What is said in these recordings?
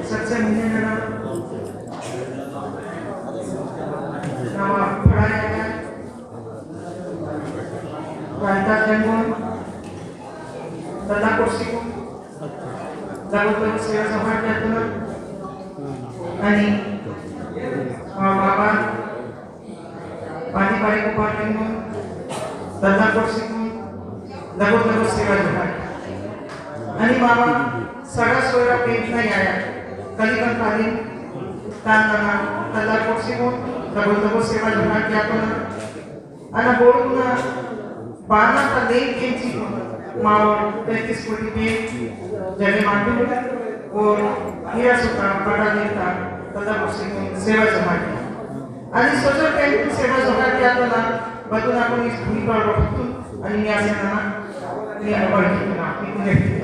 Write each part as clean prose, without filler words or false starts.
सबसे मिलने लगा नावा पढ़ाया गया वार्ता जन्म तथा कुर्सी को जागरूक सेवा समाज के अंदर आणि बाबा पाणी पाणी को पाणी को तथा कुर्सी को जागरूक सेवा समाज आणि बाबा सगळा सोयरा पेट नाही आया कधी पण खाली तांदळा तथा कुर्सी को जागरूक सेवा समाज के अंदर आणि बोलून बाना का लेन केंची मावर 33 कोटी पे जने मानते और हीरा सुता बड़ा देता तथा कुर्सी को सेवा समाज आणि सोशल कॅम्प सेवा समाज के अंदर बदून आपण इस भूमि पर रखतो आणि मी असे ना मी आवडते ना मी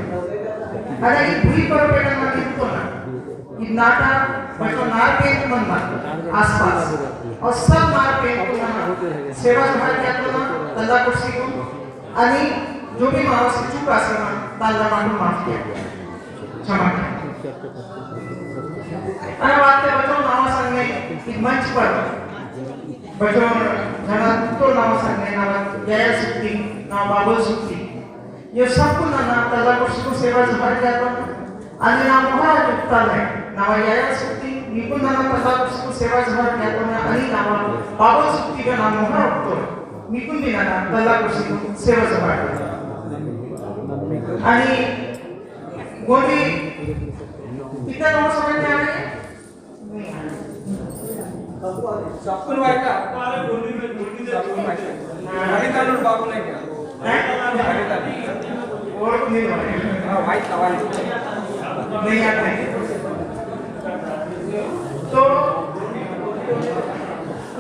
अरे ಈ ಭೂಮಿ ಪರಪೇಟನ್ನ ನಿಂತೋಣ ಈ नाटा बटो नार पे बनना आसपास और सब नार पे को सेवा समाज क्या तो ना तंदा कुर्सी को आणि जो भी माव से चूक आसे ना ताला मानू माफ किया क्षमा आणि वाटते बटो नाव सांगणे एक मंच पर बटो जना तो नाव सांगणे नाव जया सुक्ती नाव बाबू सुक्ती ये सब को ना तंदा कुर्सी को सेवा समाज क्या तो आणि नाव महाराज उक्तालय नाव याया सुक्ती निपुण नाव तंदा कुर्सी को सेवा समाज क्या तो आणि नाव बाबू सुक्ती का नाम महाराज उक्तालय निपुण दिना तंदा कुर्सी को सेवा समाज आणि गोडी कितना नाव समझ में आ रही है सबको वाइका हमारे गोडी में गाड़ी कानून बाबू ने क्या और नहीं हां वाइट सवाल नहीं आता है तो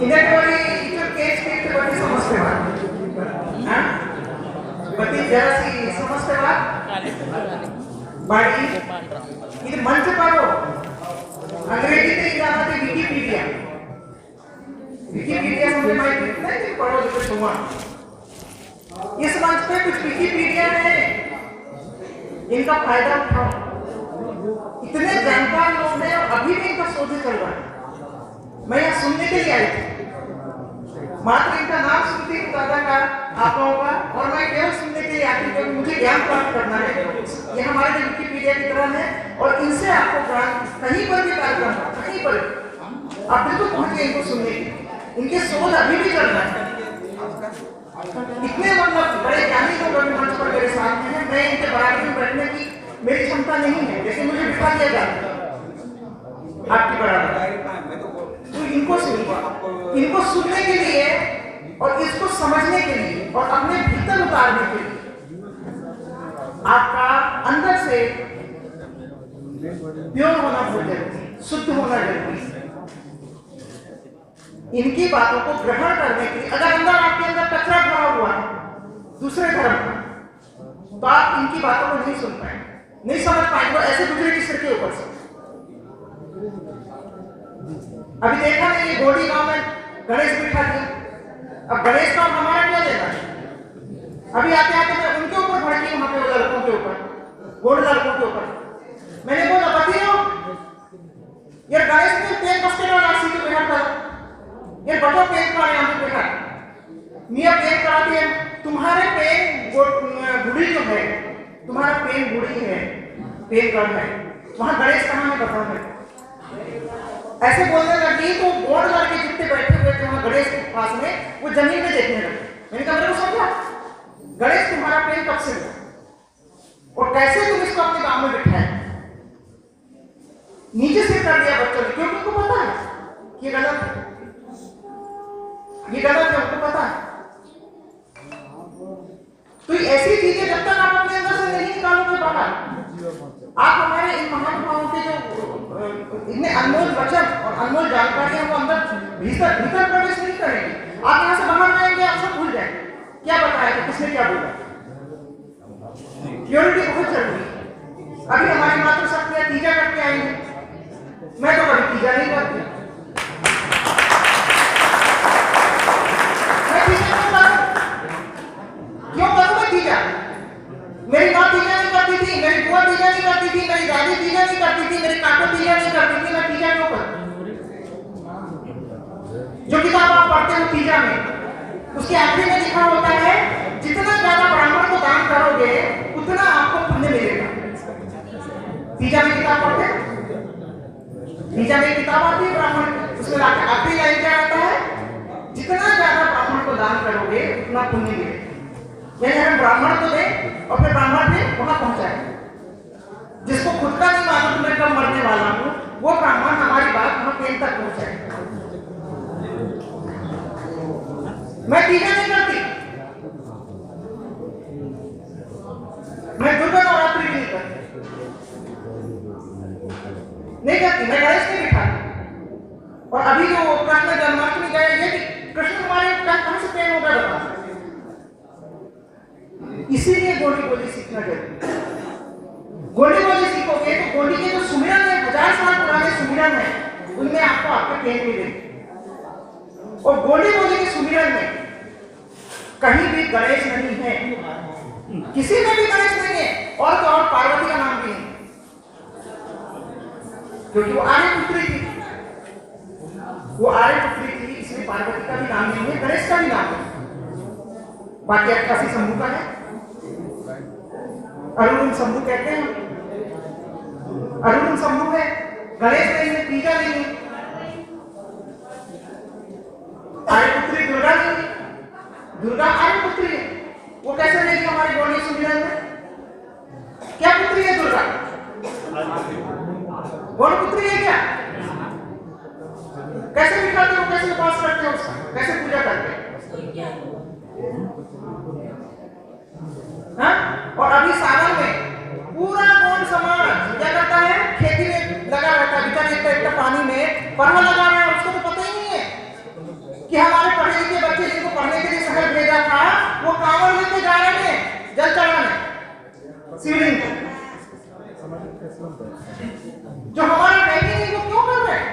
इधर वाली जो केस के बड़ी समझते हैं हां बड़ी जरा सी समझते हैं बड़ी ये मंच पर हो अंग्रेजी में जाना है विकिपीडिया विकिपीडिया समझ में नहीं कि पढ़ो तो सुना इस मंच पे कुछ विकिपीडिया है इनका फायदा उठाओ इतने जानकार लोग हैं और अभी भी इनका शोध चल रहा है मैं यहाँ सुनने के लिए आई थी मात्र इनका नाम सुनती हूँ दादा का आप लोगों का और मैं केवल सुनने के लिए आती हूँ क्योंकि मुझे ज्ञान प्राप्त करना है ये हमारे विकिपीडिया की तरह है और इनसे आपको ज्ञान कहीं पर भी कार्यक्रम कहीं पर आप बिल्कुल पहुंचे इनको सुनने के इनके शोध अभी भी चल रहा है इतने मतलब बड़े ज्ञानी लोग अभी मंच पर मेरे सामने हैं मैं इनके बराबर में बैठने की मेरी क्षमता नहीं है लेकिन मुझे बिठा दिया जाता है आपकी बराबर तो इनको सुनने के लिए और इसको समझने के लिए और अपने भीतर उतारने के लिए आपका अंदर से प्योर होना बहुत जरूरी शुद्ध होना जरूरी है इनकी बातों को ग्रहण करने के लिए अगर अंदर आपके अंदर कचरा भरा हुआ है दूसरे धर्म का तो आप इनकी बातों को नहीं सुन पाएंगे नहीं समझ पाएंगे ऐसे गुजरे किस के ऊपर से अभी देखा नहीं ये गोडी गांव में गणेश बिठा दिया अब गणेश का हमारा क्या लेना है अभी आते आते मैं उनके ऊपर भड़की वहां पे लड़कों के ऊपर गोड लड़कों के ऊपर मैंने बोला बतियो यार गणेश ने पेन कसके राशि के बिहार का ये बटो पेन कराने हम बिहार मियां पेन कराती है तुम्हारे पेन गुड़ी जो है तुम्हारा पेन गुड़ी है पेन कर है वहां गणेश कहां है बताओ मैं ऐसे बोलने लगी तो बोर्ड लड़के जितने बैठे हुए थे वहां गणेश के पास में वो जमीन में देखने लगे मैंने कहा मेरे को समझा गणेश तुम्हारा पेन कब से हुआ और कैसे तुम इसको अपने गांव में बिठाए नीचे से कर दिया बच्चों ने क्योंकि उनको पता है ये गलत है उनको पता है तो ऐसी चीजें जब तक आप अपने अंदर से नहीं निकालोगे बाहर आप हमारे इन महानुभावों के जो इतने अनमोल वचन और अनमोल जानकारियां वो अंदर भीतर प्रवेश नहीं करेंगे आप यहाँ से बाहर आएंगे आप सब भूल जाएंगे क्या बताया था किसने क्या बोला प्योरिटी बहुत जरूरी है अभी हमारी मातृशक्तियां तीजा करके आएंगे मैं तो कभी तीजा नहीं करती क्यों करूं मैं तीजा मेरी मां तीजा नहीं करती थी मेरी नहीं करती थी, मेरी दादी पूजा नहीं करती थी, मेरी काका पूजा नहीं करती थी, मैं पूजा क्यों करूं? जो किताब आप पढ़ते हो पूजा में, उसके आखिरी में लिखा होता है जितना ज्यादा ब्राह्मण को दान करोगे उतना आपको पुण्य मिलेगा। पूजा में किताब पढ़ते हैं, पूजा में किताब आती है ब्राह्मण, उसमें आखिरी लाइन क्या आता है? जितना ज्यादा ब्राह्मण को दान करोगे उतना पुण्य मिलेगा। यानी हम ब्राह्मण को दें और फिर ब्राह्मण ने वहां पहुंचाए। जिसको खुद का नहीं मालूम मैं कब मरने वाला हूं, वो ब्राह्मण हमारी बात वहां पेन तक पहुंचाए। मैं पूजा नहीं करती, मैं दुर्गा नवरात्रि भी नहीं करती, मैं गणेश नहीं बिठाती। और अभी जो कृष्ण जन्माष्टमी गए, ये भी कृष्ण हमारे कहां से प्रेम होगा बता? इसीलिए गोली बोली सीखना जरूरी। गोली बोली सीखोगे तो गोली के जो सुमिरन है, 1000 साल पुराने सुमिरन है, उनमें आपको आपके प्रेम मिलेंगे। और गोली बोली के सुमिरन में कहीं भी गणेश नहीं है, किसी में भी गणेश नहीं है, और तो और पार्वती का नाम भी नहीं, क्योंकि वो आर्य पुत्री थी, वो आर्य पुत्री थी, इसलिए पार्वती का भी नाम नहीं है, गणेश का भी नाम है। बाकी अक्कासी शंभू का है, अरुण शंभू कहते हैं, अरुण शंभू है, गणेश नहीं है, पूजा नहीं है, आर्य पुत्री दुर्गा नहीं है, दुर्गा आर्य पुत्री है। वो कैसे रहेगी हमारी गौड़ी सुमिरन में? क्या पुत्री है दुर्गा? गौड़ पुत्री है क्या? कैसे बिठाते हो, कैसे उपास करते हो उसका, कैसे पूजा करते हो? हाँ? और अभी सावन में पूरा गौड़ समाज क्या करता है? खेती में लगा रहता है, बेचारे एक पानी में परवा लगा रहा है, उसको तो पता ही नहीं है कि हमारे पढ़े लिखे बच्चे जिनको पढ़ने के लिए शहर भेजा था, वो कांवड़ लेके जा रहे हैं जल चढ़ाने शिवलिंग को। जो हमारा नहीं वो क्यों कर रहे हैं?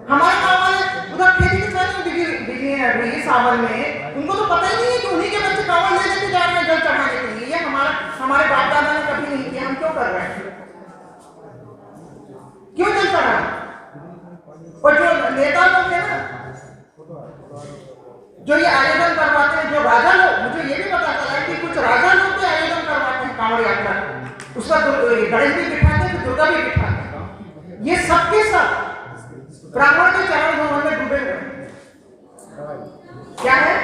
हमारे गांव वाले उधर खेती के साथ बिजी हैं अभी सावन में, उनको तो पता ही नहीं है कि उन्हीं के बच्चे कांवड़ ले लेके जा रहे हैं जल चढ़ाने के लिए। ये हमारे बाप दादा ने कभी नहीं किया, हम क्यों कर रहे हैं? क्यों जल चढ़ा? और जो नेता लोग हैं ना, जो ये आयोजन करवाते हैं, जो राजा लोग, मुझे ये भी पता चला कि कुछ राजा लोग भी आयोजन करवाते हैं कांवड़ यात्रा, उसका गणेश भी बिठाते हैं, दुर्गा भी बिठाते हैं। ये सबके सब ब्राह्मण के चरण धोवन में डूबे हुए हैं। क्या है?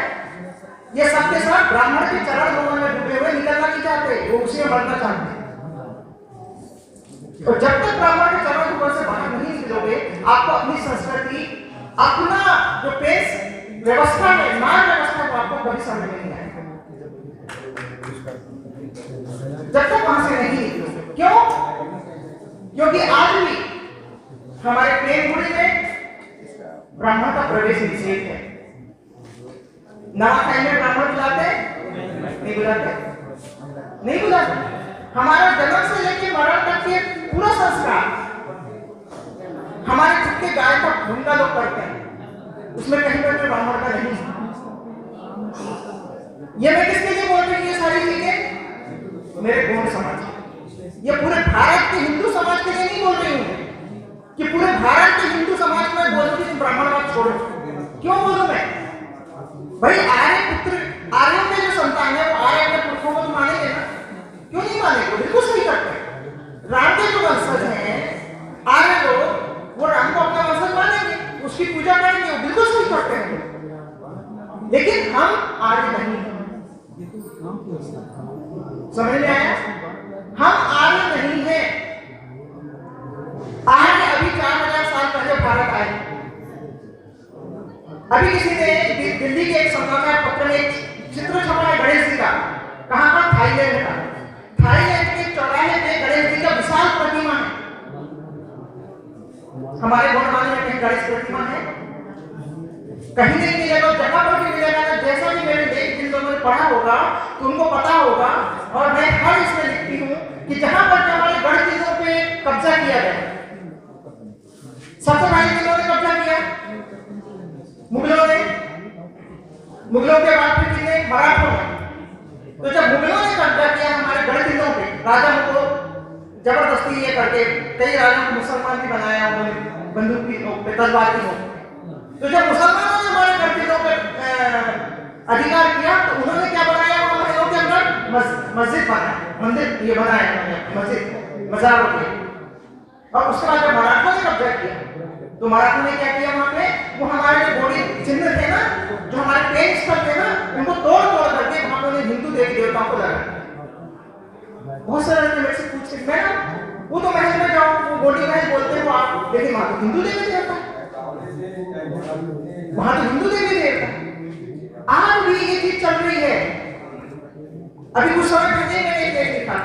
ये सबके सब ब्राह्मण के चरण धोवन में डूबे हुए, निकलना नहीं चाहते, वो उसी में मरना चाहते हैं। और जब तक ब्राह्मण के चरण धोवन से बाहर नहीं निकलोगे, आपको अपनी संस्कृति, अपना जो पेश व्यवस्था है, मान व्यवस्था को आपको कभी समझ में नहीं आएगा जब तक वहां से नहीं निकलोगे। क्यों? क्योंकि आज भी हमारे प्रेमपुरी में ब्राह्मण का प्रवेश निषेध है। नवाखाई में ब्राह्मण बुलाते नहीं बुलाते, नहीं बुलाते। हमारा जन्म से लेकर मरण तक के पूरा संस्कार हमारे खुद के गाय का भूमिका लोग करते हैं, उसमें कहीं पर ब्राह्मण का नहीं। ये मैं किसके लिए बोल रही हूँ? ये सारी चीजें मेरे गौड़ समाज, ये पूरे भारत के हिंदू समाज के लिए नहीं बोल रही हूँ कि पूरे भारत के हिंदू समाज में बोल रही हूँ ब्राह्मणवाद छोड़ो। क्यों बोलूं मैं? भाई आर्य पुत्र, आर्यों के जो संतान है वो आर्य के पुरखों को तो मानेंगे ना, क्यों नहीं मानेंगे? बिल्कुल सही करते हैं। राम के जो वंशज हैं आर्य लोग, वो राम को अपना वंशज मानेंगे, उसकी पूजा करेंगे, वो बिल्कुल सही करते हैं। लेकिन हम आर्य नहीं हैं, समझ में आया? हम आर्य नहीं हैं। आर्य अभी 4000 साल पहले भारत आए। अभी किसी ने दिल्ली के एक समाचार पत्र में एक चित्र छपा है गणेश जी का, कहां पर? थाईलैंड का। थाईलैंड के चौराहे पे गणेश जी का विशाल प्रतिमा है। हमारे गोंडवानी में कहीं गणेश प्रतिमा है? कहीं नहीं मिलेगा। जहां पर भी मिलेगा ना, जैसा भी मेरे देश जिन लोगों ने पढ़ा होगा तो उनको पता होगा। और मैं हर इसमें लिखती हूँ कि जहां पर हमारे गढ़ किलों पे कब्जा किया गया, सबसे पहले किलों ने कब्जा किया मुगलों ने, मुगलों के बाद फिर किसने? मराठों ने। तो जब मुगलों ने कब्जा किया हमारे गढ़ किलों पे, राजा को जबरदस्ती ये करके कई राजाओं को मुसलमान भी बनाया उन्होंने, बंदूक की तलवार की नोक। तो जब मुसलमानों ने हमारे कंट्रीजों पर अधिकार किया तो उन्होंने क्या बनाया, वहां महलों के अंदर मस्जिद बनाया, मंदिर ये बनाया उन्होंने, मस्जिद मजार किया। और उसके बाद जब मराठों ने कब्जा किया तो मराठों ने क्या किया, वहां पे वो हमारे जो गोड़ी चिन्ह थे ना, जो हमारे पेड़ स्थल थे ना, उनको तोड़ तोड़ करके वहां पे हिंदू देवी देवताओं को लगा। बहुत सारे लड़के मेरे से पूछते, मैं ना वो तो महल में जाओ, वो गोड़ी महल बोलते हो आप, लेकिन वहां तो हिंदू देवी देवता, वहां तो हिंदू देवी देवता। आज भी ये चीज चल रही है। अभी कुछ समय पहले मैंने एक लेख लिखा,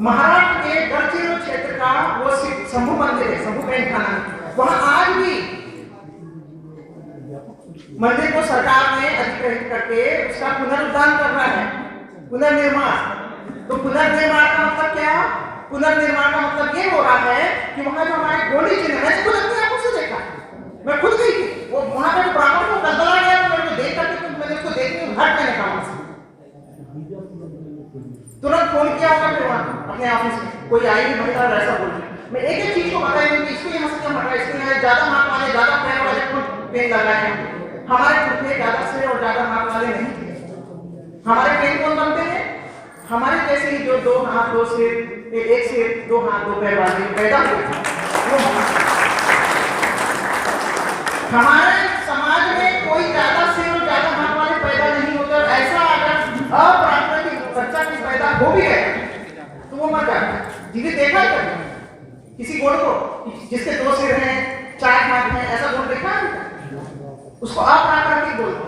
महाराष्ट्र के गढ़चिरोली क्षेत्र का वो शंभू मंदिर है, शंभू पेंट खाना, वहां आज भी मंदिर को सरकार ने अधिग्रहित करके उसका पुनरुद्धार करना है, पुनर्निर्माण। तो पुनर्निर्माण का मतलब क्या? पुनर्निर्माण का मतलब ये हो रहा है कि वहां जो हमारे गोली चिन्ह, मैंने खुद अपनी आंखों से देखा, मैं खुद गई थी, वो वहां पे जो ब्राह्मण को कलबला गया तो मेरे को देख करके मैंने उसको देखने हट मैंने कहा, तुरंत फोन किया होगा फिर वहां अपने ऑफिस में, कोई आई भी महिला ऐसा बोल रही, मैं एक एक चीज को बताई कि इसको यहाँ से क्या हटा, इसको यहाँ ज्यादा माप वाले, ज्यादा पैर वाले पेन लगाए, हमारे कुत्ते ज्यादा सिर और ज्यादा माप वाले नहीं थे। हमारे पेन कौन बनते हैं? हमारे जैसे ही जो 2 हाथ 2 सिर, एक सिर 2 हाथ 2 पैर वाले पैदा हुए। हमारे समाज में कोई ज्यादा सिर और ज्यादा हाथ वाले पैदा नहीं होते, और ऐसा अगर अप्राकृतिक बच्चा की पैदा हो भी गया तो वो मर जाता है। जिसे देखा है किसी घोड़ को जिसके 2 सिर हैं 4 हाथ हैं, ऐसा घोड़ देखा है? उसको अप्राकृतिक बोलते हैं।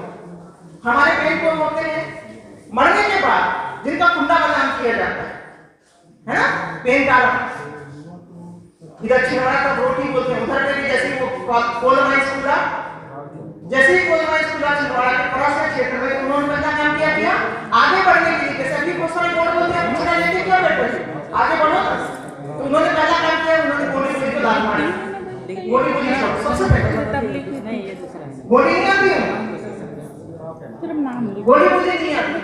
हमारे पेड़ कौन होते हैं? मरने के बाद जिनका कुंडा बदनाम किया जाता है ना, पेन डाला, इधर छिलवाड़ा का रोटी बोलते हैं, उधर पे भी जैसे वो कोलमाइस खुला, जैसे ही कोलमाइस खुला छिलवाड़ा के पड़ोस के क्षेत्र में, तो उन्होंने पहला काम क्या किया, आगे बढ़ने के लिए, जैसे अभी बहुत सारे गोड़ बोलते हैं पूछना लेके क्या बैठे आगे बढ़ो, तो उन्होंने पहला काम किया, उन्होंने गोली गोली को दाल मारी, गोली गोली सबसे पहले गोली नहीं आती है, गोली गोली नहीं आती।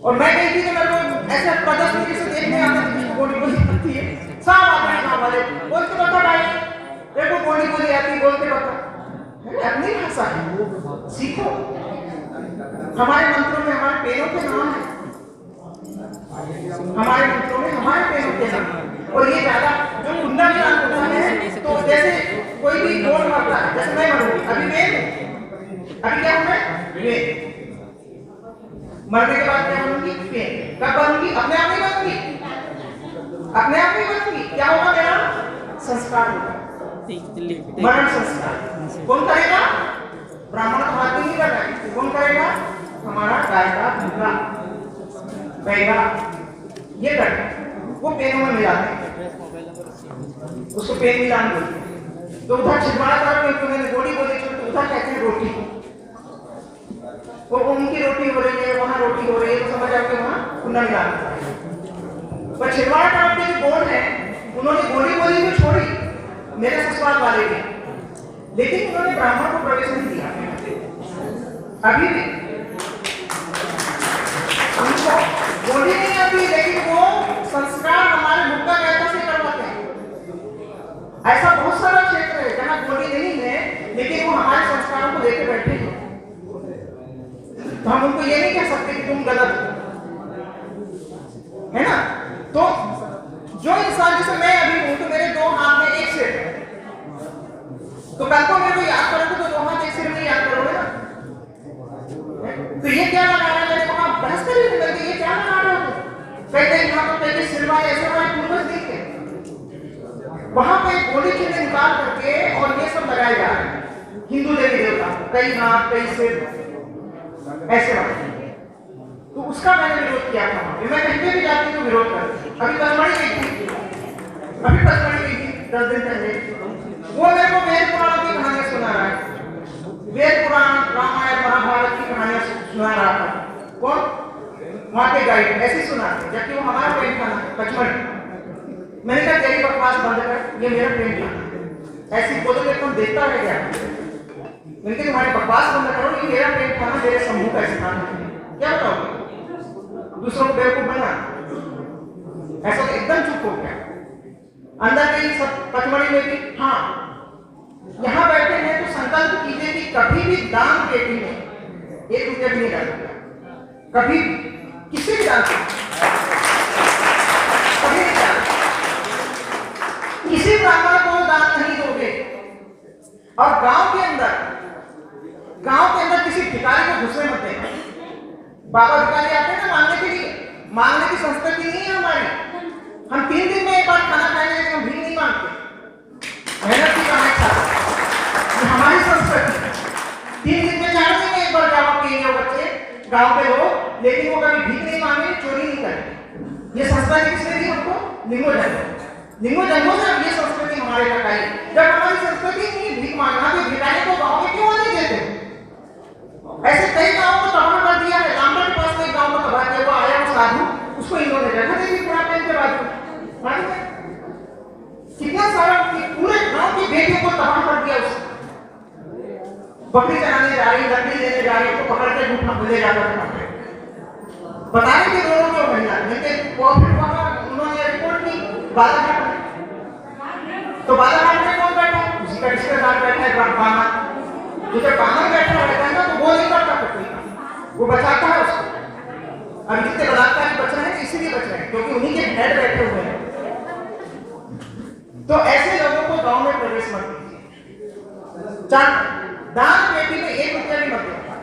और मैं कही थी कि मेरे को ऐसे प्रदर्शनी से देखने आते हैं, गोली गोली आती है, सब आते हैं गाँव वाले बोलते बता भाई देखो गोली गोली आती, बोलते बता, अपनी भाषा है, सीखो। हमारे मंत्रों में हमारे पेड़ों के नाम है, हमारे मंत्रों में हमारे पेड़ों के नाम। और ये ज्यादा जो कुंडा ज्ञान होता है, तो जैसे कोई भी गोल मरता है, जैसे मैं मरूंगी अभी, मैं अभी क्या हूं मैं मरने के बाद क्या बनूंगी? पेन। कब बनूंगी? अपने आप ही बनूंगी, अपने आप ही बनूंगी। क्या होगा? मेरा संस्कार होगा, मरण संस्कार। कौन करेगा? ब्राह्मण तो हाथ नहीं कर रहा है, कौन करेगा? हमारा गाय का दूल्हा बैगा ये करता है, वो पेनों में मिलाते हैं, उसको पेन मिलान बोलते हैं। तो उधर छिलवाड़ा तरफ में गोली बोली, तो उधर कहते हैं रोटी, वो उनकी रोटी हो रही है, वहां रोटी हो रही है, तो समझ आपके वहां कुंडा मिलाना। पर छिलवाड़ा तरफ के जो गोल है, उन्होंने गोली बोली को छोड़ी मेरे ससुराल वाले ने, लेकिन उन्होंने ब्राह्मण को प्रवेश नहीं दिया। अभी भी उनको गोली नहीं आती, लेकिन वो संस्कार हमारे मुक्का कहता से करवाते हैं। ऐसा बहुत सारा क्षेत्र है जहाँ गोली नहीं है, लेकिन वो हमारे संस्कारों को लेकर बैठे हैं। तो हम उनको ये नहीं कह सकते कि तुम गलत है ना। तो जो इंसान, जैसे मैं अभी हूं, तो मेरे 2 हाथ में 1 सिर, तो कल को मेरे को याद करोगे तो 2 हाथ 1 सिर में याद करोगे ना। तो ये क्या लगा रहा है? मैंने कहा बहस करी थी, मैंने ये क्या लगा रहा है? कहते हैं यहाँ तो कहते सिरवाए ऐसे हमारे पूर्वज देखे, वहां पे गोली चिन्ह निकाल करके और ये सब लगाए जा रहे हैं, हिंदू देवी देवता, कई हाथ कई सिर ऐसे वाले। तो उसका मैंने विरोध किया था, मैं कहीं पे भी जाती तो विरोध करती। अभी पचमढ़ी गई थी, 10 दिन पहले, वो मेरे को वेद पुराणों की कहानियां सुना रहा है, वेद पुराण रामायण महाभारत की कहानियां सुना रहा था। कौन? वहां के गाइड ऐसे सुनाते, जबकि वो हमारा प्रेम खाना है पचमढ़ी। मैंने कहा तेरी बकवास बंद कर, ये मेरा प्रेम खाना, ऐसी बोलोगे कौन देखता है क्या? मैंने कहा तुम्हारी बकवास बंद करो, ये मेरा प्रेम खाना, मेरे समूह का स्थान है, क्या बताओगे? दूसरों को बेवकूफ बना। ऐसा तो एकदम चुप हो गया। अंदर गई सब पचमढ़ी में भी, हाँ यहाँ बैठे हैं तो संकल्प कीजिए कि कभी भी दान पेटी में 1 रुपया भी नहीं डालूंगा, कभी किसी भी दान कभी नहीं डालूंगा, किसी ब्राह्मण को दान नहीं दोगे। और गांव के अंदर किसी भिखारी को घुसने मत देना। बाबा भिखारी आते हैं ना मांगने के लिए, मांगने की संस्कृति नहीं है हमारी। हम 3 दिन में एक बार खाना खाएंगे लेकिन हम भीख नहीं मांगते, मेहनत की कमाई खाते, हमारी संस्कृति। 3 दिन में 4 दिन में एक बार गाँव के बच्चे, गाँव के लोग, लेकिन वो कभी भीख नहीं मांगे, चोरी नहीं करेंगे। ये संस्कृति किसने दी हमको? लिंगो जन्मों से ये संस्कृति हमारे तक आई। जब हमारी संस्कृति नहीं भीख मांगना, तो भिखारी को गाँव में क्यों नहीं देते? ऐसे कई गाँव को तबाह कर दिया है। लामबड़ के पास एक गाँव को तबाह किया, वो आया वो साधु, उसको इन्होंने रखा देखिए पूरा पेन के बाजू कितना सारा पूरे गांव की बेटियों को तबाह कर दिया। उसने बकरी चराने जा रही, लकड़ी लेने जा रही, तो पकड़ के गुफा में ले जाकर बताने के दोनों जो महिला, लेकिन वो फिर वहां उन्होंने रिपोर्ट की बालाघाट में। तो बालाघाट में कौन बैठा? उसी का रिश्तेदार बैठा है बाना। तो जब बाना बैठा रहता है ना तो वो नहीं करता कोई, वो बचाता है उसको। अब जितने बलात्कारी बच रहे हैं इसीलिए बच रहे हैं क्योंकि उन्हीं के हेड बैठे हुए हैं। तो ऐसे लोगों को गांव में प्रवेश मत दीजिए। दान पेटी में 1 रुपया भी मत देना।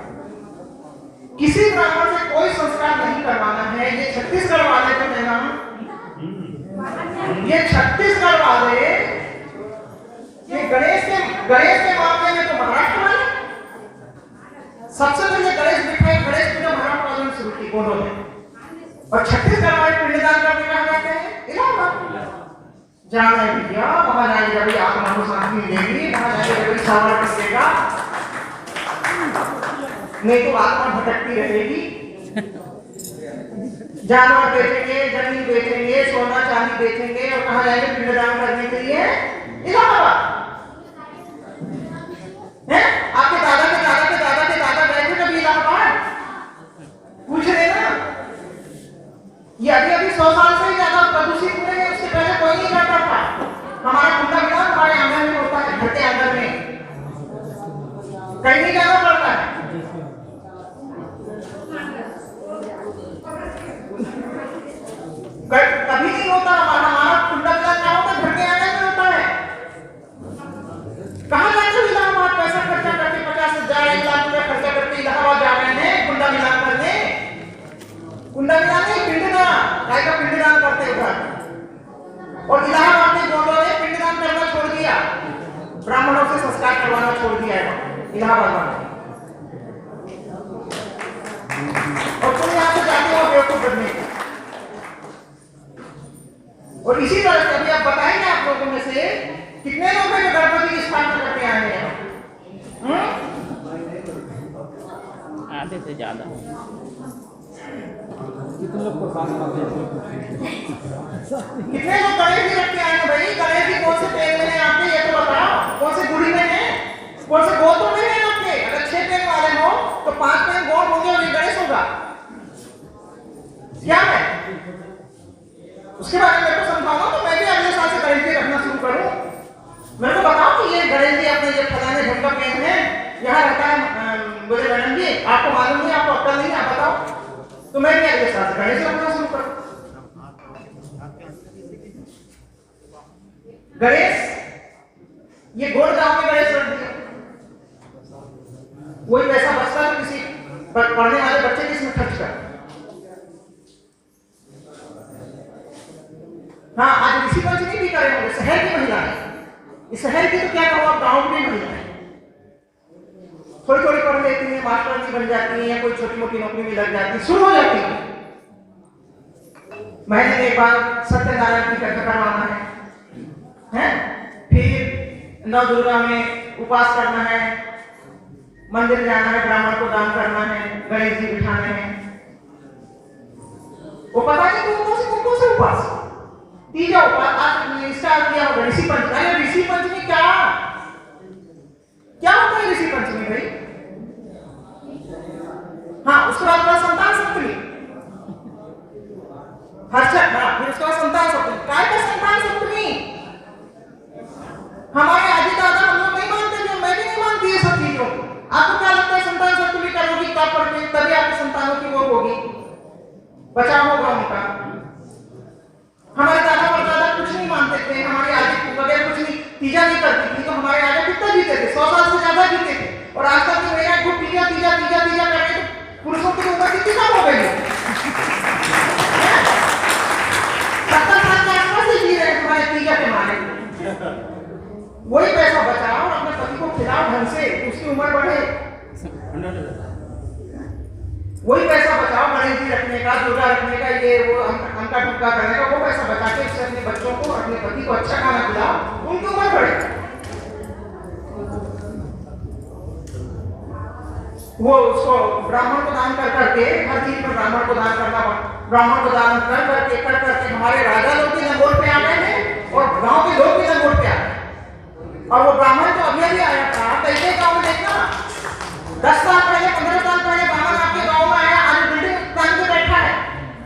किसी ब्राह्मण से कोई संस्कार नहीं करवाना है। ये छत्तीसगढ़ वाले जो है ना, ये छत्तीसगढ़ वाले, ये गणेश के मामले में तो महाराष्ट्र वाले सबसे पहले गणेश पूजा महाराष्ट्र वालों ने शुरू की बोलो ने। और छत्तीसगढ़ वाले पिंडदान करने कहा जाते हैं इलाहाबाद जाना है भैया, वहां जाएगा भाई आत्मा को शांति मिलेगी, वहां जाएगा भाई सावर कर देगा, नहीं तो आत्मा भटकती रहेगी। जानवर बेचेंगे, जमीन बेचेंगे, सोना चांदी बेचेंगे और कहा जाएंगे पिंडदान करने के लिए इलाहाबाद है। आपके दादा के दादा के दादा के दादा गए थे कभी इलाहाबाद? पूछ रहे ना। ये अभी 100 साल से ही ज्यादा प्रदूषित हुए हैं, उससे पहले कोई नहीं करता था। हमारा कुंडा मिला हमारे आंगन में होता है, घर के आंगन में, कहीं नहीं जाना पड़ता है। कभी नहीं होता हमारा कुंडा मिला, क्या होता है? घर के आंगन में होता है। कहाँ जाते हो इलाहाबाद पैसा खर्चा करके 50,000 1 लाख रुपया खर्चा करके इलाहाबाद जा रहे हैं कुंडा मिलान करने? कुंडा मिलाने पिंडदान, गाय का पिंडदान करते उधर। और इलाहाबाद में गोंडों ने पिंडदान करना छोड़ दिया, ब्राह्मणों से संस्कार करवाना छोड़ दिया है इलाहाबाद वाले। और तुम यहाँ से जाते हो बेवकूफ बनने। और इसी तरह से अभी आप बताएंगे आप लोगों में से कितने लोग हैं जो गणपति की स्थापना करके आए हैं? आधे से ज्यादा। कितने लोग प्रसाद खाते हैं? कितने लोग गणेश जी रख के आए हैं भाई? गणेश जी कौन से पेड़ में हैं आपके, ये तो बताओ। कौन से गुड़ी में हैं, कौन से गोद में हैं आपके? अगर 6 पेड़ वाले हो तो 5 पेड़ गोद होंगे और ये गणेश होगा क्या? है उसके बारे में मेरे को समझाओ तो मैं भी अगले साल से गणेश जी रखना शुरू करूं। मेरे को बताओ कि ये गणेश जी अपने ये फलाने ढंग का पेड़ है, यहाँ रहता है। बोले मैडम जी आपको मालूम नहीं, आपको अक्ल नहीं, आप बताओ। तो मैं भी अगले साल से गणेश रखना शुरू करूं। गणेश ये गोड़ गांव में गणेश रख दिया, वही पैसा बचता है किसी पढ़ने वाले बच्चे के इसमें खर्च कर। हाँ आज ऋषि पंचमी भी करे होंगे शहर की महिलाएं। इस शहर की तो क्या कहूँ, आप गाँव की महिलाएं थोड़ी थोड़ी पढ़ लेती है, मास्टर जी बन जाती है या कोई छोटी मोटी नौकरी में लग जाती है, शुरू हो जाती है। महीने में एक बार सत्यनारायण की कथा करवाना है, फिर नौ दुर्गा में उपवास करना है, मंदिर जाना है, ब्राह्मण को दान करना है, गणेश जी बिठाने हैं। वो पता नहीं कौन से उपवास, तीजा उपवास आज स्टार्ट किया होगा ऋषि पंचमी। अरे ऋषि पंचमी क्या होता है ऋषि पंचमी भाई? हाँ उसके बाद संतान सप्तमी। फिर उसके बाद संतान सप्तमी। काय का संतान सप्तमी? हमारे आदि दादा हम लोग नहीं मानते थे, मैं भी नहीं मानती ये सब चीजों को। आपको क्या लगता है संतान सप्तमी करोगी किताब पढ़ के तभी आपकी संतानों की वो होगी, बचाव होगा उनका? हमारे दादा परदादा कुछ नहीं मानते थे, हमारी आदि वगैरह कुछ नहीं, तीजा नहीं करती थी, तो हमारे आगे कितना जीते थे? 100 साल से ज्यादा जीते थे। और आज तक जो मेरा ग्रुप तीजा तीजा तीजा तीजा कर रहे थे, पुरुषों की उम्र कितनी कम हो गई है? 70 साल के आसपास ही जी रहे हैं तुम्हारे तीजा के मारे। वही पैसा बचाओ और अपने पति को खिलाओ ढंग से, उसकी उम्र बढ़े। वही पैसा बचाओ गणेश जी रखने का, दुर्गा रखने का, ये वो अंका टुक्का करने का, वो पैसा बचा के उससे अपने बच्चों को, अपने पति को अच्छा खाना खिलाओ, उनकी उम्र बढ़े। वो उसको ब्राह्मण को दान कर करके, हर चीज में ब्राह्मण को दान करना, ब्राह्मण को दान कर करके हमारे राजा लोग भी लंगोट पे आ गए थे और गांव के लोग भी लंगोट पे आ गए। और वो ब्राह्मण तो अभी अभी आया था, कैसे गांव में देखना 10 साल पहले 15 साल पहले ब्राह्मण आपके गांव में आया, आज बिल्डिंग टांग के बैठा है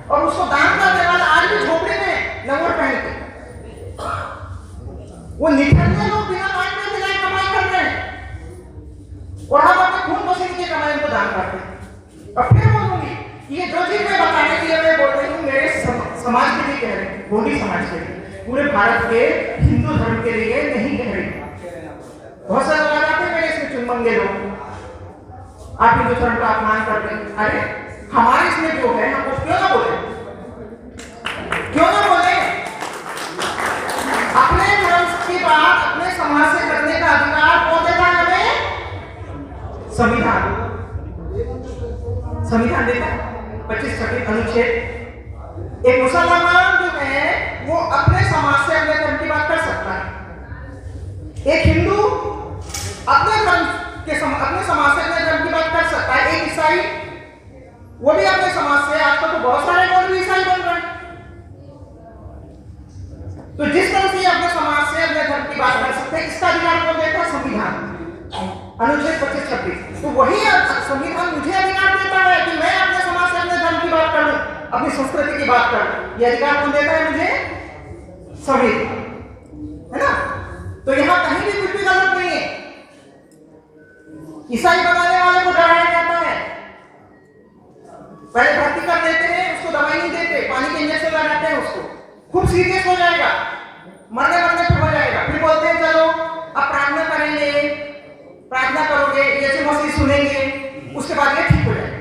और उसको दान करने वाला आज भी झोपड़ी में लंगोट पहन के। वो निठल्ले लोग बिना काम के बिना कमाई कर रहे हैं और हम अपने खून पसीने की कमाई को दान करते हैं। और फिर बोलूंगी ये जो चीज मैं बताने के लिए मैं बोल रही हूँ, मेरे समाज के लिए कह रही हूँ, गोंडी समाज के लिए, पूरे भारत के हिंदू धर्म के लिए नहीं कह रही। बहुत सारे लोग आते हैं मेरे इसमें चुनमंगे लोग, आप हिंदू धर्म का अपमान करते हैं। अरे हमारे इसमें जो है हम क्यों ना बोले, क्यों ना बोले? अपने धर्म की बात अपने समाज से करने का अधिकार कौन देता है हमें? संविधान। संविधान देता है 25 अनुच्छेद। एक मुसलमान जो है वो अपने समाज से अपने धर्म की बात कर सकता है, एक हिंदू अपने धर्म के अपने समाज से अपने धर्म की बात कर सकता है, एक ईसाई वो भी अपने समाज से, आजकल तो बहुत सारे लोग भी ईसाई बन रहे हैं। तो जिस तरह से अपने समाज से अपने धर्म की बात कर सकते हैं, इसका अधिकार कौन देता है? संविधान, अनुच्छेद 25-26। तो वही संविधान मुझे अधिकार देता है कि मैं अपने समाज से अपने धर्म की बात करूं, अपनी संस्कृति की बात करूं। ये अधिकार कौन देता है मुझे? संविधान, है ना? तो यहां कहीं भी कुछ भी गलत नहीं है। ईसाई बनाने वाले को डराया जाता है, पहले भर्ती कर देते हैं, उसको दवाई नहीं देते, पानी के इंजेक्शन लगाते हैं, उसको खूब सीरियस हो जाएगा, मरने मरने फिर हो जाएगा, फिर बोलते हैं चलो अब प्रार्थना करेंगे, प्रार्थना करोगे, यीशु मसीह सुनेंगे, उसके बाद ये ठीक हो जाएगा।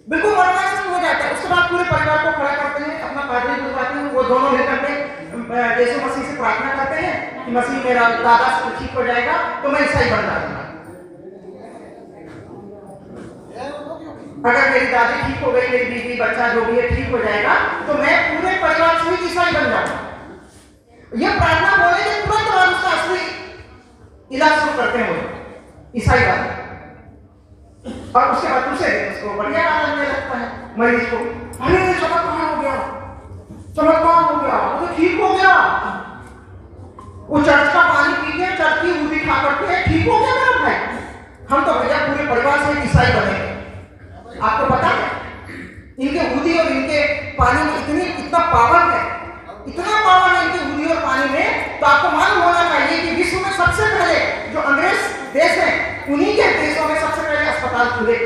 बिल्कुल मरना शुरू हो जाता है। उसके बाद पूरे परिवार को खड़ा करते हैं, अपना पादरी बुलवाते हैं, वो दोनों लेकर के यीशु मसीह से प्रार्थना करते हैं कि मसीह मेरा दादा से ठीक हो जाएगा तो मैं ईसाई बन जाऊंगा। अगर मेरी दादी ठीक हो गई, मेरी बीवी बच्चा जो भी है ठीक हो जाएगा तो मैं पूरे परिवार से ही ईसाई बन जाऊंगा। ये प्रार्थना बोले कि तुरंत बाद उसका असली इलाज शुरू करते हैं वो ईसाई वाले, और उसके बाद दूसरे दिन उसको बढ़िया इलाज लगने लगता है मरीज को। अरे चमत्कार हो गया, चमत्कार हो गया, वो तो ठीक हो गया, वो चर्च का पानी पी के चर्च की ऊदी खा करके ठीक हो गया मेरा भाई। हम तो भैया पूरे परिवार से ईसाई बने। आपको पता है इनके ऊदी और इनके पानी में इतना पावर है, इतना पावर है इनके ऊदी और पानी में, तो आपको मालूम होना चाहिए कि विश्व में सबसे पहले जो अंग्रेज देश है उन्हीं के देशों में सबसे पहले अस्पताल खुले।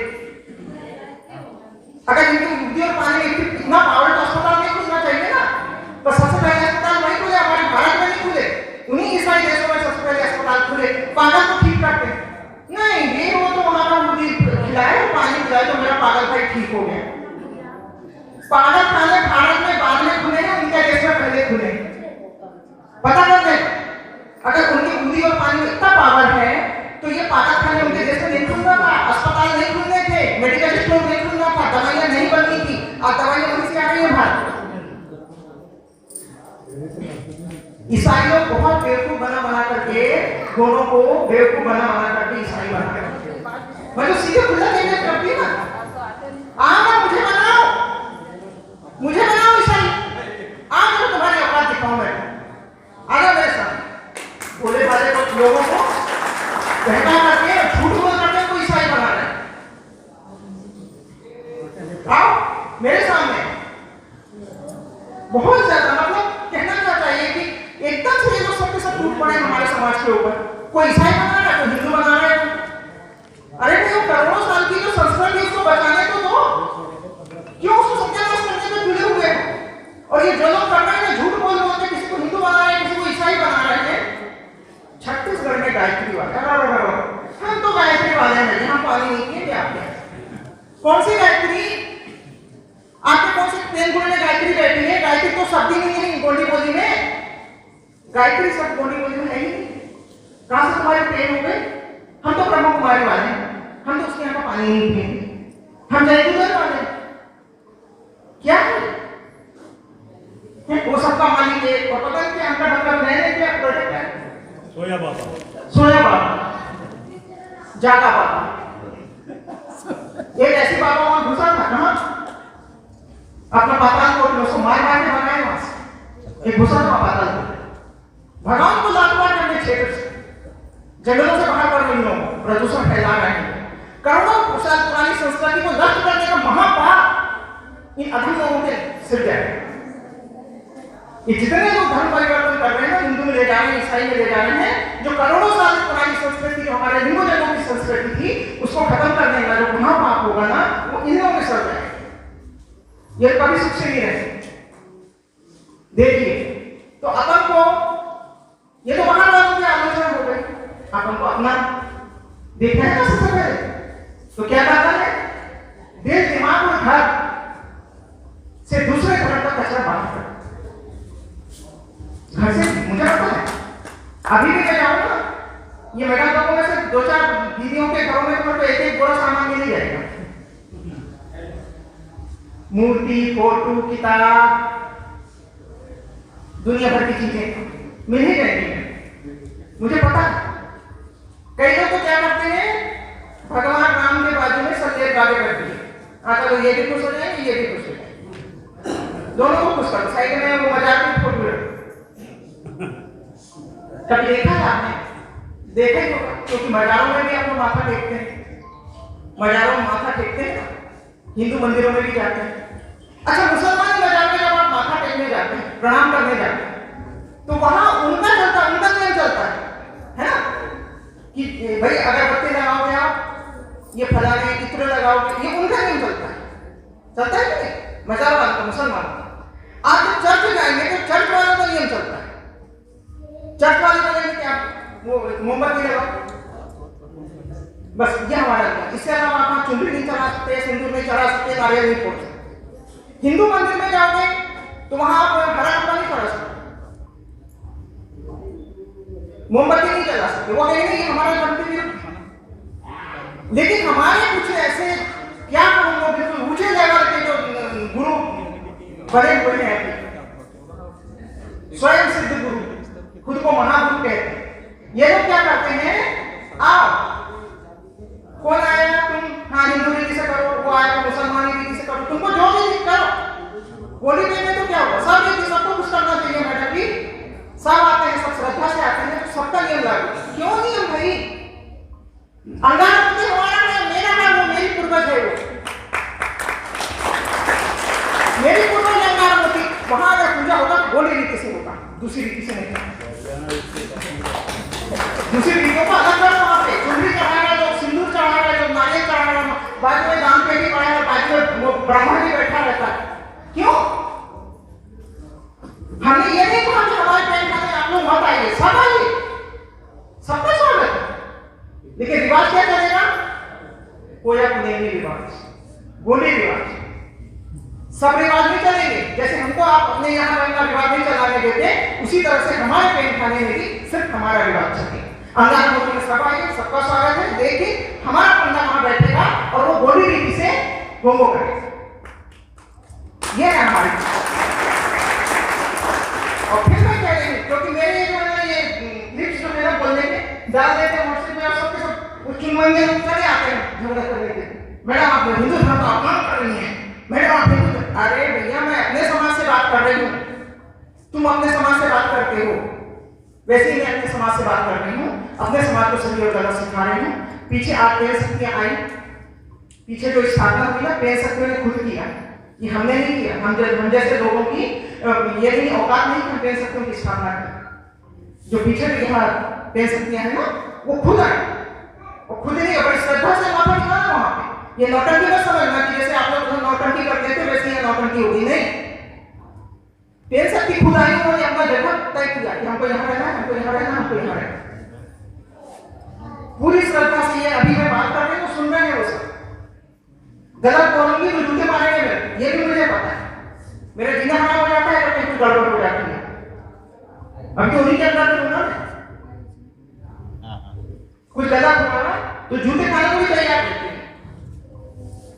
अगर इनके ऊदी और पानी में इतना पावर, तो अस्पताल नहीं खुलना चाहिए ना, तो सबसे पहले अस्पताल वहीं खुले, हमारे भारत में नहीं खुले, उन्हीं ईसाई देशों में सबसे पहले अस्पताल खुले। पागल को ठीक करते हैं नहीं, ये वो तो हमारा ऊदी खिलाए पानी पिलाए तो मेरा पागल भाई ठीक हो गया। पागल खाने भारत में बाद में खुले हैं, उनके देश में पहले खुले। पता करते अगर उनकी ऊदी और पानी में इतना पावर है तो ये पागल खाने उनके देश में नहीं खुलना था, अस्पताल नहीं खुलने थे, मेडिकल स्टोर नहीं खुलना था, दवाइयां नहीं बननी थी, और दवाइयां वहीं से आ रही है भारत। ईसाई लोग बहुत बेवकूफ बना करके दोनों को बेवकूफ बना करके ईसाई बना करके, मैं तो सीधे खुला कहने करती ना, आओ मुझे बनाओ ईसाई, आओ मैं तुम्हारी औकात दिखाऊं, मैं आ जाओ मेरे साथ। बोले वाले लोगों को कहना करके झूठ बोल करके कोई ईसाई बना रहे, आओ मेरे सामने। बहुत ज्यादा, मतलब कहना क्या चाहिए कि एकदम से ये लोग सबके सब टूट पड़े हमारे समाज के ऊपर। कोई ईसाई बना रहा है, कोई हिंदू बना रहा है। अरे भाई वो करोड़ों साल की जो संस्कृति उसको बचाने तो दो, क्यों उसको सत्यानाश करने में जुड़े हुए हैं? और ये जो लोग कर रहे हैं झूठ बोल बोल के किसी को हिंदू बना रहे हैं, किसी को ईसाई बना रहे हैं। छत्तीसगढ़ में गायत्री वाला, हम तो गायत्री वाले हैं, यहाँ पानी नहीं पिएंगे आपके। कौन सी गायत्री? आपके कौन से प्रेम गुण में गायत्री बैठी है? गायत्री तो शब्द ही नहीं है गोंडी बोली में, गायत्री शब्द गोंडी बोली में है ही नहीं। कहां से तुम्हारे प्रेम हो गए? हम तो ब्रह्म कुमारी वाले हैं, हम तो उसके यहाँ का पानी नहीं पिएंगे, हम जयपुर वाले क्या है? वो सबका मालिक है और पता नहीं क्या अंदर मतलब रहने क्या प्रोजेक्ट है? सोया बाबा, जागा बाबा। एक ऐसी बाबा वहां घुसा था ना, अपना पाताल कोट में उसको मार मार के भगाए वहां से। एक घुसा था पाताल कोट, भगवान को लातवार करने क्षेत्र से, जंगलों से बाहर कर रही हो, प्रदूषण फैला रहे हैं, करोड़ों साल पुरानी संस्कृति को नष्ट करने का महापाप इन अधम लोगों के सिर पे है। ये जितने लोग धर्म परिवर्तन कर रहे हैं, हिंदू में ले जा रहे हैं, ईसाई में ले जा रहे हैं, जो करोड़ों साल पुरानी संस्कृति जो हमारे हिंदू जनों की संस्कृति थी उसको खत्म करने का जो महापाप होगा ना, वो इन लोगों के सर पे है। ये कभी सुख से नहीं रहे। देखिए, तो अपन को ये तो बाहर वालों की आलोचना हो गई, अपन को अपना देखना है ना सबसे पहले। तो क्या करता है? दिल, दिमाग और घर से दूसरे घर का कचरा बाहर कर। घर से मुझे पता है, अभी भी मैं जाऊंगा, ये मैडम लोगों में से 2-4 दीदियों के घरों में तो एक बोरा सामान मिल ही जाएगा। मूर्ति, फोटो, किताब, दुनिया भर की चीजें मिल ही जाएंगी, मुझे पता है। कई लोग तो क्या करते हैं, भगवान राम के बाजू में संदेश गावे करते हैं। चलो ये भी खुश हो जाएंगे, ये भी खुश हो जाएंगे, दोनों को खुश करो। साइड में वो मजाक की फोटो रखो। कभी देखा है आपने? देखा ही होगा, क्योंकि मजारों में भी आप लोग माथा टेकते हैं, मजारों में माथा टेकते हैं, हिंदू मंदिरों में भी जाते हैं। अच्छा, मुसलमान मजार में जब आप माथा टेकने जाते हैं, प्रणाम करने जाते हैं, तो वहां उनका नियम चलता है ना, कि भाई अगरबत्ती लगाओगे आप, ये फलाने इत्र लगाओगे, ये उनका नियम चलता है नहीं? मजार वालों का, मुसलमान का। आप जब चर्च जाएंगे तो चर्च वालों का नियम चलता है। चर्च वाले बोलेंगे कि आप वो मोमबत्ती लगाओ, बस ये हमारा नियम। इससे अलावा आप चुनरी नहीं चढ़ा सकते, सिंदूर नहीं चढ़ा सकते, नारियल नहीं फोड़ सकते। हिंदू मंदिर में जाओगे तो वहां आप हरा कपड़ा नहीं चढ़ा सकते, मोमबत्ती नहीं जला सकते, वो कहेंगे ये हमारा धर्म के विरुद्ध है। लेकिन हमारे कुछ ऐसे क्या कहूँगा, बिल्कुल ऊंचे लेवल के जो गुरु बने हुए हैं, स्वयं सिद्ध गुरु, खुद को महागुरु कहते हैं, ये लोग क्या करते हैं, आओ कौन आएगा, तुम हाँ हिंदू रीति से करो, वो आएगा मुसलमानी रीति से करो, तुमको जो भी करो। होली में तो क्या होगा, सब रीति सबको कुछ करना चाहिए मैडम जी, सब आते हैं, सब श्रद्धा से आते हैं, तो सबका नियम लागू। क्यों नियम भाई? अंगारपति हमारा है, मेरा है, वो मेरी पूर्वज है, वो मेरी पूर्वज अंगारपति। वहां अगर पूजा होगा तो होली रीति से होगा, दूसरी रीति से नहीं। दूसरी रीतियों को अलग करो, वहां पे चुनरी चढ़ा रहा है, लोग सिंदूर चढ़ा रहा है, लोग नारियल चढ़ा रहा है, बाजू में दाम पेटी पड़ा है, बाजू में ब्राह्मण भी बैठा रहता है। क्यों? हमने ये नहीं कहा कि हमारे पेट खाते आप लोग मत आइए, सब आइए, सबका स्वागत है। लेकिन रिवाज क्या करेगा? कोया पुनेनी रिवाज, गोली रिवाज, सब रिवाज नहीं चलेंगे। जैसे हमको आप अपने यहाँ का रिवाज नहीं चलाने देते, उसी तरह से हमारे पेट खाने में भी सिर्फ हमारा रिवाज चलेगा। अंगारपति में सब आइए, सबका स्वागत है, लेकिन हमारा पंडा वहां बैठेगा और वो गोली रीति से गोंगो करेगा। ये है हमारी। और फिर मैं कह रही हूँ, क्योंकि मेरे जो है ये क्लिप्स जो मेरा बोलने के डाल देते हैं व्हाट्सएप पे, आप सबके सब चुनमंगे लोग चले आते हैं झगड़ा करने के, मैडम आप हिंदू धर्म का अपमान कर रही हैं, मैडम आप हिंदू। अरे भैया, मैं अपने समाज से बात कर रही हूँ, तुम अपने समाज से बात करते हो, वैसे ही मैं अपने समाज से बात कर रही हूँ, अपने समाज को सही और गलत सिखा रही हूँ। पीछे आप पेन शक्तियां आई, पीछे जो स्थापना हुई ना, पेन शक्तियों ने खुद किया, ये हमने नहीं किया। हम जैसे लोगों की ये नहीं औकात नहीं कि हम पेन शक्तियों की स्थापना करें। जो पीछे यहाँ पेन शक्तियां हैं ना, वो खुद आए, वो खुद नहीं, बड़ी श्रद्धा से माथा टिकाना वहां पे। ये नौटंकी मत समझना कि जैसे आप लोग नौटंकी करते थे वैसे ये नौटंकी होगी, नहीं। पेन शक्ति खुद आई, उन्होंने अपना जगह तय किया कि हमको यहाँ रहना है, हमको यहाँ रहना, हमको यहाँ रहना। पूरी श्रद्धा से ये अभी मैं बात कर रही हूँ, सुन रहे हैं वो सब। गलत बोलूंगी तो जूते मारेंगे मेरे, ये भी मुझे पता है। मेरा जीना हराम हो जाता है तो कहीं कुछ गड़बड़ हो जाती है। अब तो उन्हीं के अंदर करूंगा ना, कुछ गलत हुआ ना तो जूते खाने को भी तैयार रहते हैं।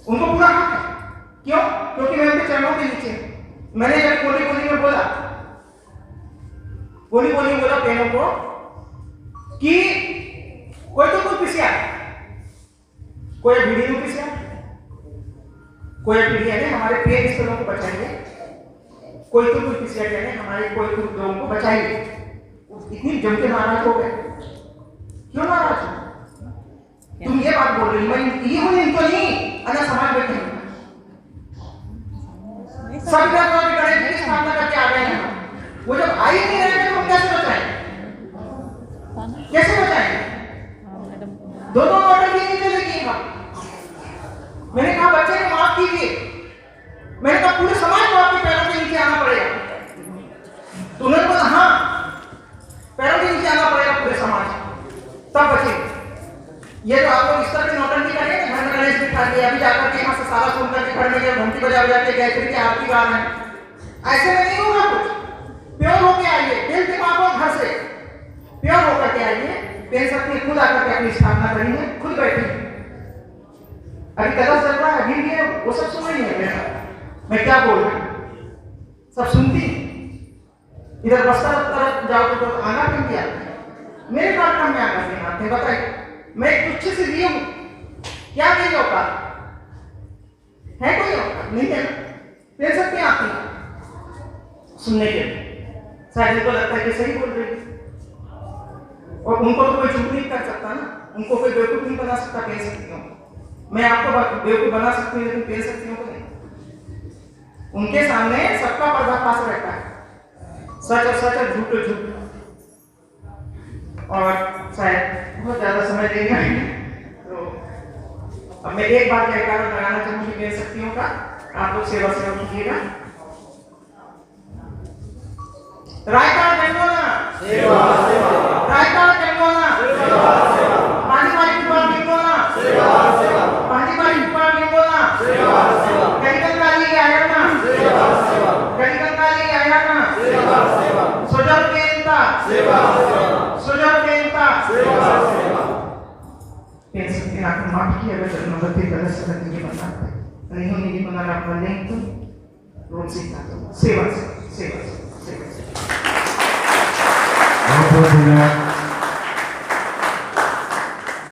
उनको पूरा हक है। क्यों? क्योंकि मैं उनके चरणों के नीचे हूं। मैंने जब बोली में बोला, बोली बोला पेनों को कि कोई तो कोई पिसिया, कोई वीडियो पिसिया, कोई पीढ़िया ने हमारे प्रिय स्थलों को बचाइए, कोई तो कोई पिसिया ने हमारे कोई तो लोगों को बचाइए। इतनी जम के नाराज हो गए। क्यों नाराज हो? तुम ये बात बोल रही, मैं ये हूं इनको नहीं, अन्य समाज बैठे हैं सब गणेश की स्थापना करके आ गए हैं। वो जब आई नहीं रहे तो हम कैसे बचाएंगे? कैसे बचाएंगे? दोनों ऑर्डर की नहीं चलेगी। हम मैंने कहा बच्चे को माफ कीजिए, मैंने कहा पूरे समाज को आपके पैरों के नीचे आना पड़ेगा। तो उन्होंने बोला हाँ, पैरों के नीचे आना पड़ेगा पूरे समाज, तब बचेंगे। ये जो आप लोग इस तरह की नौटंकी करेंगे, घर में गणेश बिठा दिया, अभी जाकर के यहाँ से सारा सुन करके घर में गए, घंटी बजा के गायत्री की आरती गा रहे हैं, ऐसे में नहीं होगा कुछ। प्योर होके आइए, दिल दिमाग हो घर से प्योर होकर के आइए। पेन शक्ति खुद आकर के अपनी स्थापना करेंगे, खुद बैठे। अभी कलश चल रहा है, अभी ये वो सब सुन रही है मैं क्या बोल रहा हूँ, सब सुनती। इधर बस्तर तरफ जाओ तो आना क्यों किया? मेरे कार्यक्रम में आना क्यों आते हैं? बताइए, मैं एक तुच्छ से दिए हूं, क्या मेरी औकात है? कोई औकात नहीं है। पेन शक्ति आती है सुनने के लिए, शायद इनको लगता है कि सही बोल रही है, और उनको तो कोई चुप नहीं कर सकता ना, उनको कोई बेवकूफ नहीं बना सकता पेन शक्तियों को। मैं आपको बेवकूफ बना सकती हूँ लेकिन पेन शक्तियों को नहीं। उनके सामने सबका पर्दाफाश रहता है, सच और सच और झूठ और झूठ। और शायद बहुत ज्यादा समय देगा तो अब मैं एक बार जयकारा लगाना चाहूंगी पेन शक्तियों का, आप लोग सेवा कीजिएगा। रायता गंगोना सेवा सेवा, रायता गंगोना सेवा सेवा, पानी पानी कुआं गंगोना सेवा सेवा, पानी पानी कुआं गंगोना सेवा सेवा, कलिकंगाली आयना सेवा सेवा, कलिकंगाली आयना सेवा सेवा, सुजर पेंता सेवा सेवा, सुजर पेंता सेवा सेवा। पेन शक्ति आपको माफ किया अगर मदद की गलत से नहीं बना नहीं होने बना आप बने तो रोज सीखा तो सेवा से सेवा से सेवा से। बहुत बहुत धन्यवाद।